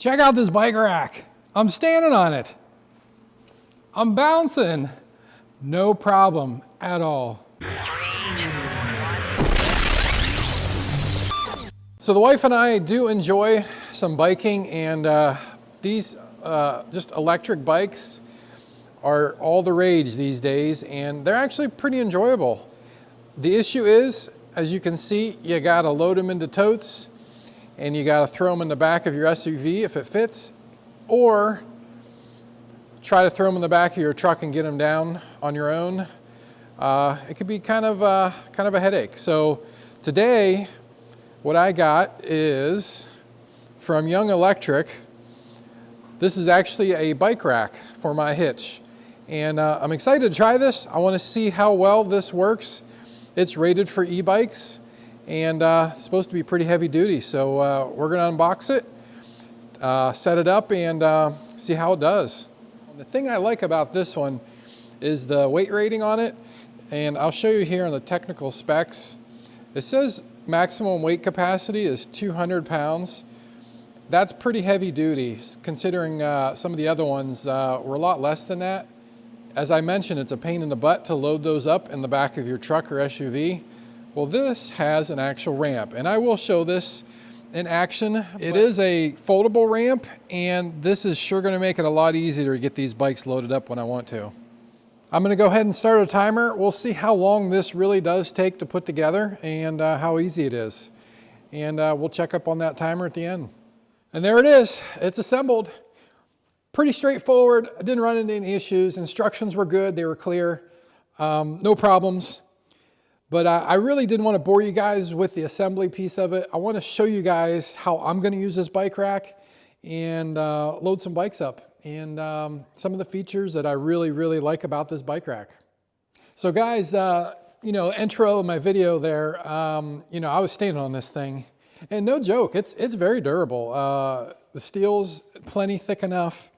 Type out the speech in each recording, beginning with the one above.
Check out this bike rack. I'm standing on it. I'm bouncing. No problem at all. So the wife and I do enjoy some biking, and these just electric bikes are all the rage these days, and they're actually pretty enjoyable. The issue is, as you can see, you gotta load them into totes and you gotta throw them in the back of your SUV if it fits, or try to throw them in the back of your truck and get them down on your own. It could be kind of a headache. So today, what I got is from Young Electric. This is actually a bike rack for my hitch. And I'm excited to try this. I want to see how well this works. It's rated for e-bikes, and it's supposed to be pretty heavy duty. So we're going to unbox it, set it up, and see how it does. The thing I like about this one is the weight rating on it. And I'll show you here on the technical specs. It says maximum weight capacity is 200 pounds. That's pretty heavy duty, considering some of the other ones were a lot less than that. As I mentioned, it's a pain in the butt to load those up in the back of your truck or SUV. Well, this has an actual ramp, and I will show this in action. It is a foldable ramp, and this is sure going to make it a lot easier to get these bikes loaded up when I want to. I'm going to go ahead and start a timer. We'll see how long this really does take to put together and how easy it is. And we'll check up on that timer at the end. And there it is. It's assembled. Pretty straightforward. I didn't run into any issues. Instructions were good. They were clear. No problems. But I really didn't want to bore you guys with the assembly piece of it. I want to show you guys how I'm going to use this bike rack and load some bikes up, and some of the features that I really like about this bike rack. So guys, intro of my video there, I was standing on this thing, and no joke, it's very durable. The steel's plenty thick enough.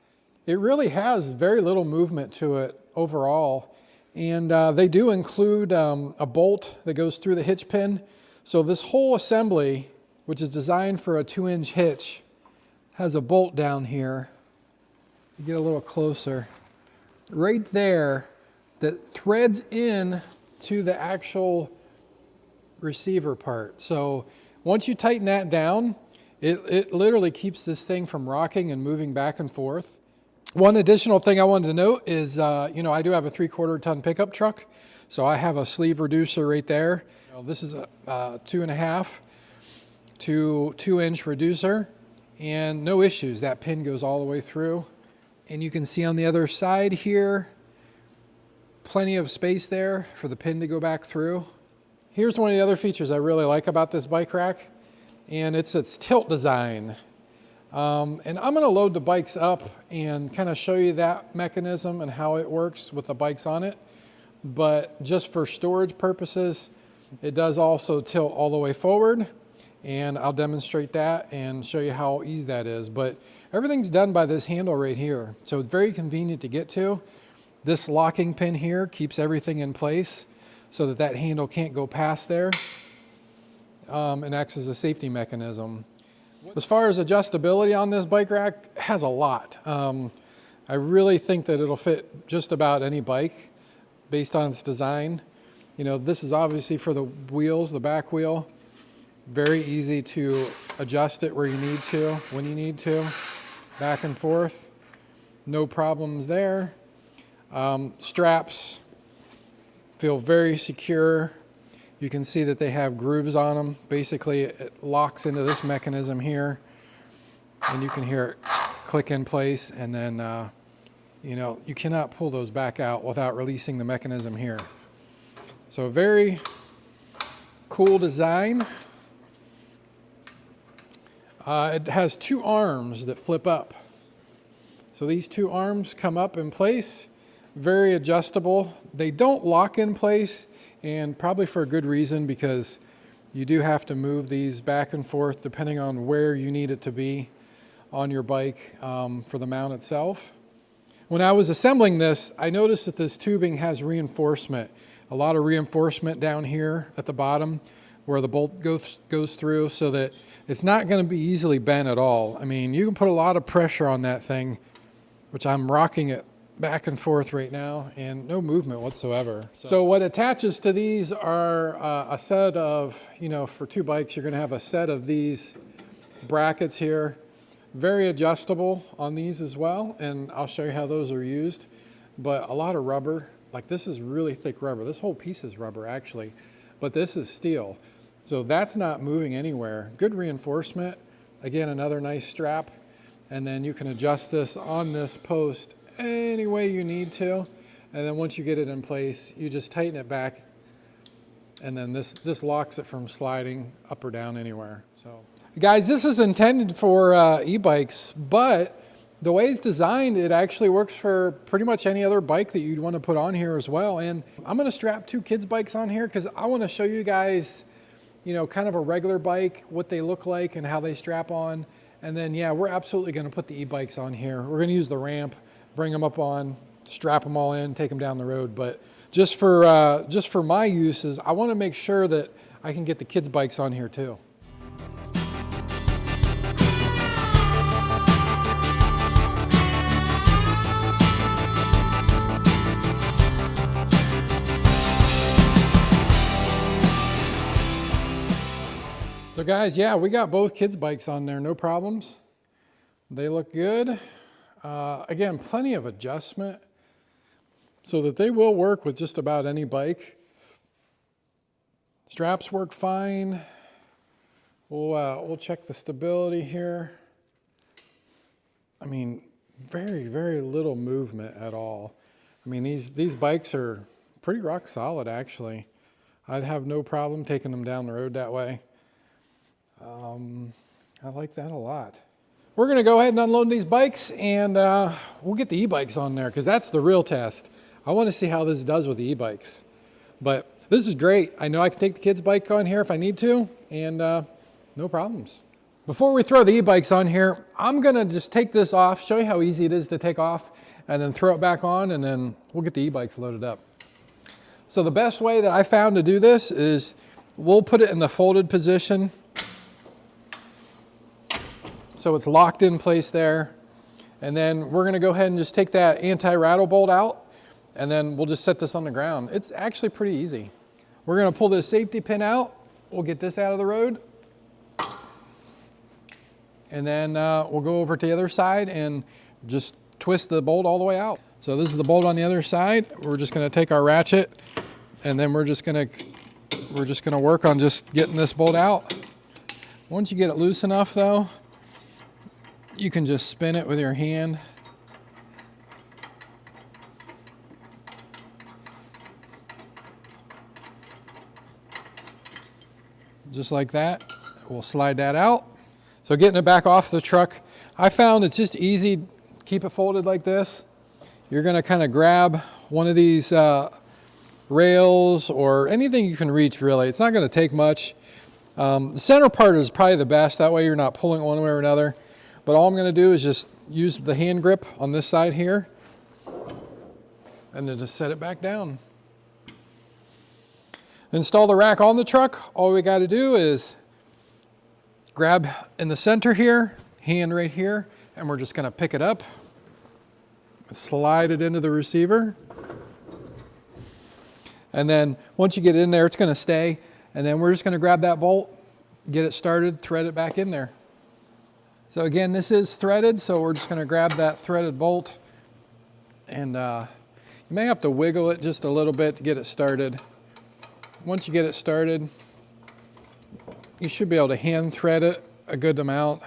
It really has very little movement to it overall. And they do include a bolt that goes through the hitch pin. So this whole assembly, which is designed for a 2-inch hitch, has a bolt down here. You get a little closer. Right there, that threads in to the actual receiver part. So once you tighten that down, it literally keeps this thing from rocking and moving back and forth. One additional thing I wanted to note is, I do have a 3/4 ton pickup truck, so I have a sleeve reducer right there. This is a 2.5 to 2-inch reducer, and no issues. That pin goes all the way through. And you can see on the other side here, plenty of space there for the pin to go back through. Here's one of the other features I really like about this bike rack, and it's its tilt design. And I'm going to load the bikes up and kind of show you that mechanism and how it works with the bikes on it. But just for storage purposes, it does also tilt all the way forward, and I'll demonstrate that and show you how easy that is. But everything's done by this handle right here, so it's very convenient to get to. This locking pin here keeps everything in place so that that handle can't go past there, and acts as a safety mechanism. As far as adjustability on this bike rack, it has a lot. I really think that it'll fit just about any bike based on its design. This is obviously for the wheels, the back wheel. Very easy to adjust it where you need to, when you need to, back and forth. No problems there. Straps feel very secure. You can see that they have grooves on them. Basically, it locks into this mechanism here, and you can hear it click in place, and then, you cannot pull those back out without releasing the mechanism here. So very cool design. It has 2 arms that flip up. So these 2 arms come up in place, very adjustable. They don't lock in place, and probably for a good reason, because you do have to move these back and forth depending on where you need it to be on your bike for the mount itself. When I was assembling this, I noticed that this tubing has reinforcement, a lot of reinforcement down here at the bottom, where the bolt goes through, so that it's not going to be easily bent at all. I mean, you can put a lot of pressure on that thing, which I'm rocking it back and forth right now, and no movement whatsoever. So what attaches to these are a set of, for 2 bikes, you're going to have a set of these brackets here. Very adjustable on these as well, and I'll show you how those are used. But a lot of rubber, like this is really thick rubber. This whole piece is rubber actually, but this is steel. So that's not moving anywhere. Good reinforcement. Again, another nice strap. And then you can adjust this on this post any way you need to. And then once you get it in place, you just tighten it back. And then this locks it from sliding up or down anywhere. So, guys, this is intended for e-bikes, but the way it's designed, it actually works for pretty much any other bike that you'd want to put on here as well. And I'm going to strap 2 kids' bikes on here because I want to show you guys, kind of a regular bike, what they look like and how they strap on. And then, yeah, we're absolutely going to put the e-bikes on here. We're going to use the ramp, bring them up on, strap them all in, take them down the road. But just for my uses, I want to make sure that I can get the kids' bikes on here too. So guys, yeah, we got both kids' bikes on there, no problems. They look good. Again, plenty of adjustment so that they will work with just about any bike. Straps work fine. We'll check the stability here. I mean, very, very little movement at all. I mean, these bikes are pretty rock solid actually. I'd have no problem taking them down the road that way. I like that a lot. We're going to go ahead and unload these bikes, and we'll get the e-bikes on there because that's the real test. I want to see how this does with the e-bikes. But this is great. I know I can take the kids' bike on here if I need to, and no problems. Before we throw the e-bikes on here, I'm going to just take this off, show you how easy it is to take off, and then throw it back on, and then we'll get the e-bikes loaded up. So the best way that I found to do this is we'll put it in the folded position. So it's locked in place there. And then we're going to go ahead and just take that anti-rattle bolt out, and then we'll just set this on the ground. It's actually pretty easy. We're going to pull this safety pin out. We'll get this out of the road. And then we'll go over to the other side and just twist the bolt all the way out. So this is the bolt on the other side. We're just going to take our ratchet, and then we're just going to work on just getting this bolt out. Once you get it loose enough though, you can just spin it with your hand. Just like that. We'll slide that out. So getting it back off the truck, I found it's just easy. Keep it folded like this. You're going to kind of grab one of these rails or anything you can reach really. It's not going to take much. The center part is probably the best. That way you're not pulling one way or another. But all I'm going to do is just use the hand grip on this side here and then just set it back down. Install the rack on the truck. All we got to do is grab in the center here, hand right here, and we're just going to pick it up, slide it into the receiver. And then once you get it in there, it's going to stay. And then we're just going to grab that bolt, get it started, thread it back in there. So again, this is threaded, so we're just going to grab that threaded bolt, and you may have to wiggle it just a little bit to get it started. Once you get it started, you should be able to hand thread it a good amount.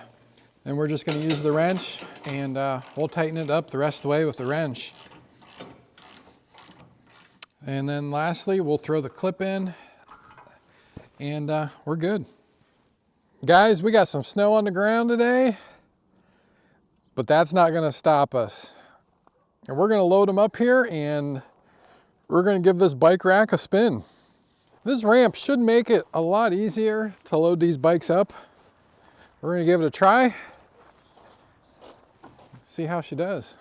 And we're just going to use the wrench, and we'll tighten it up the rest of the way with the wrench. And then lastly, we'll throw the clip in, and we're good. Guys, we got some snow on the ground today, but that's not going to stop us. And we're going to load them up here, and we're going to give this bike rack a spin. This ramp should make it a lot easier to load these bikes up. We're going to give it a try. See how she does.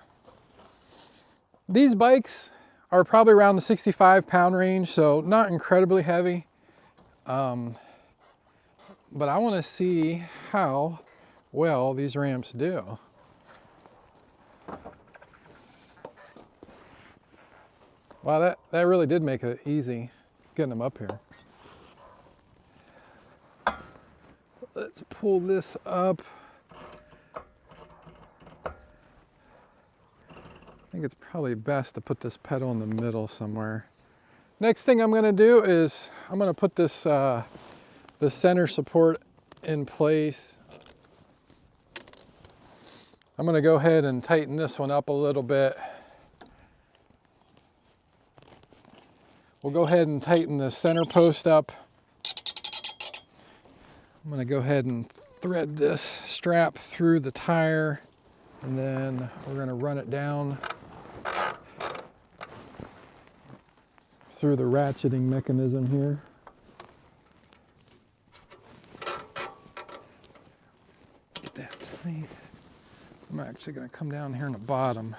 These bikes are probably around the 65-pound range, so not incredibly heavy. but I want to see how well these ramps do. Wow, that really did make it easy getting them up here. Let's pull this up. I think it's probably best to put this pedal in the middle somewhere. Next thing I'm going to do is I'm going to put this the center support in place. I'm going to go ahead and tighten this one up a little bit. We'll go ahead and tighten the center post up. I'm going to go ahead and thread this strap through the tire, and then we're going to run it down through the ratcheting mechanism here. Get that tight. I'm actually going to come down here in the bottom.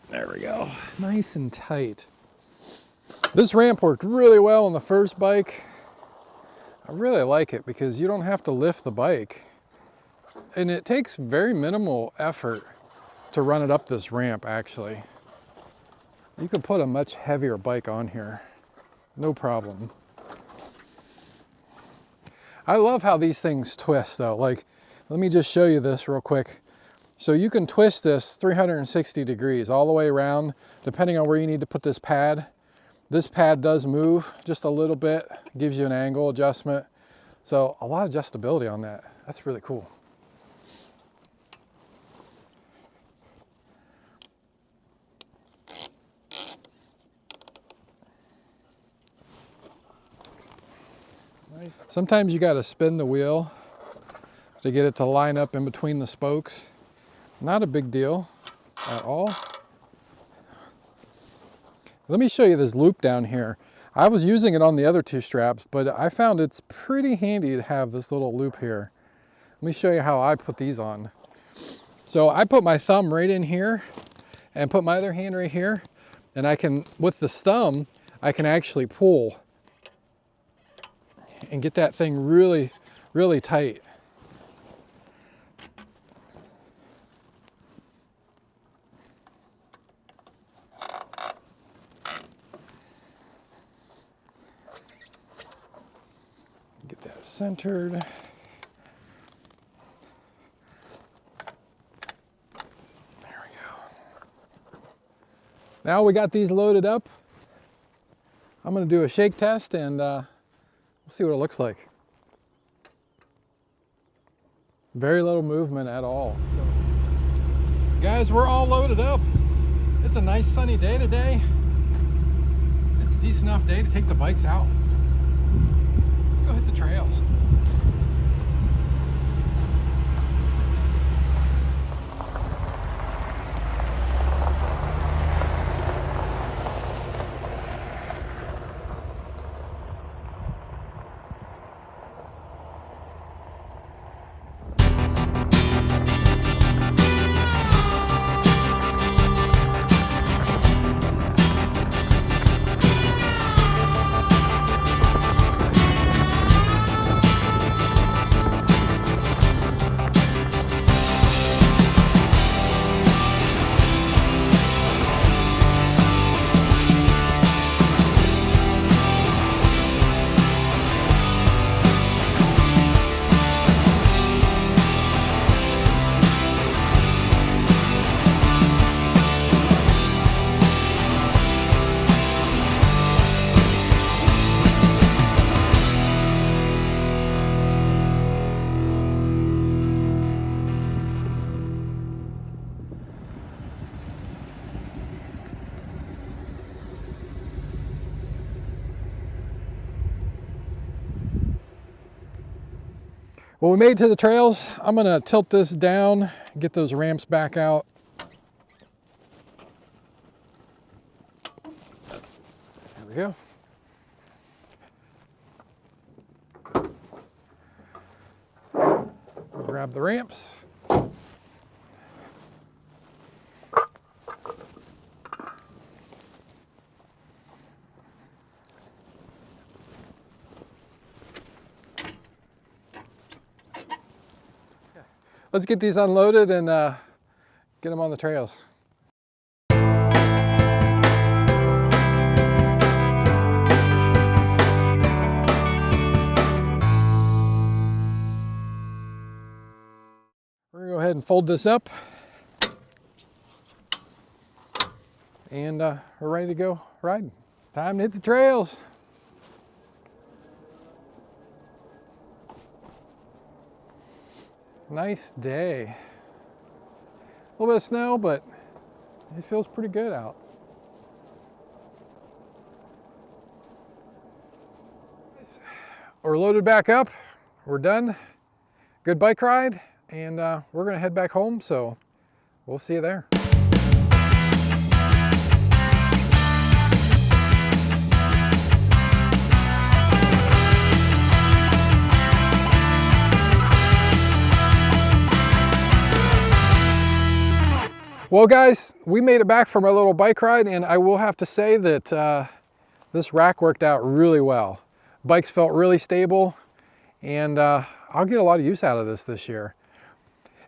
There we go. Nice and tight. This ramp worked really well on the first bike. I really like it because you don't have to lift the bike. And it takes very minimal effort to run it up this ramp, actually. You could put a much heavier bike on here. No problem. I love how these things twist though. Like, let me just show you this real quick. So you can twist this 360 degrees all the way around, depending on where you need to put this pad. This pad does move just a little bit, gives you an angle adjustment. So a lot of adjustability on that. That's really cool. Nice. Sometimes you got to spin the wheel to get it to line up in between the spokes. Not a big deal at all. Let me show you this loop down here. I was using it on the other two straps, but I found it's pretty handy to have this little loop here. Let me show you how I put these on. So I put my thumb right in here and put my other hand right here, and I can, with this thumb, I can actually pull and get that thing really, really tight. Get that centered. There we go. Now we got these loaded up. I'm going to do a shake test and we'll see what it looks like. Very little movement at all. So, guys, we're all loaded up. It's a nice sunny day today. It's a decent enough day to take the bikes out. Let's go hit the trails. Well, we made it to the trails. I'm gonna tilt this down, get those ramps back out. There we go. Grab the ramps. Let's get these unloaded and get them on the trails. We're gonna go ahead and fold this up, and we're ready to go riding. Time to hit the trails. Nice day. A little bit of snow, but it feels pretty good out. We're loaded back up. We're done. Good bike ride, and we're gonna head back home, so we'll see you there. Well guys, we made it back from our little bike ride, and I will have to say that this rack worked out really well. Bikes felt really stable, and I'll get a lot of use out of this year.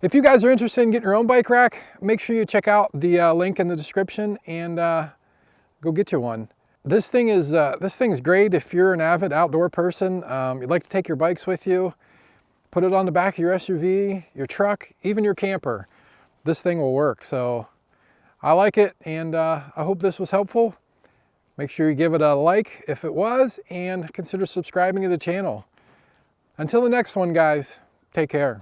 If you guys are interested in getting your own bike rack, make sure you check out the link in the description and go get you one. This thing is great if you're an avid outdoor person. You'd like to take your bikes with you, put it on the back of your SUV, your truck, even your camper. This thing will work. So I like it, and I hope this was helpful. Make sure you give it a like if it was, and consider subscribing to the channel. Until the next one, guys, take care.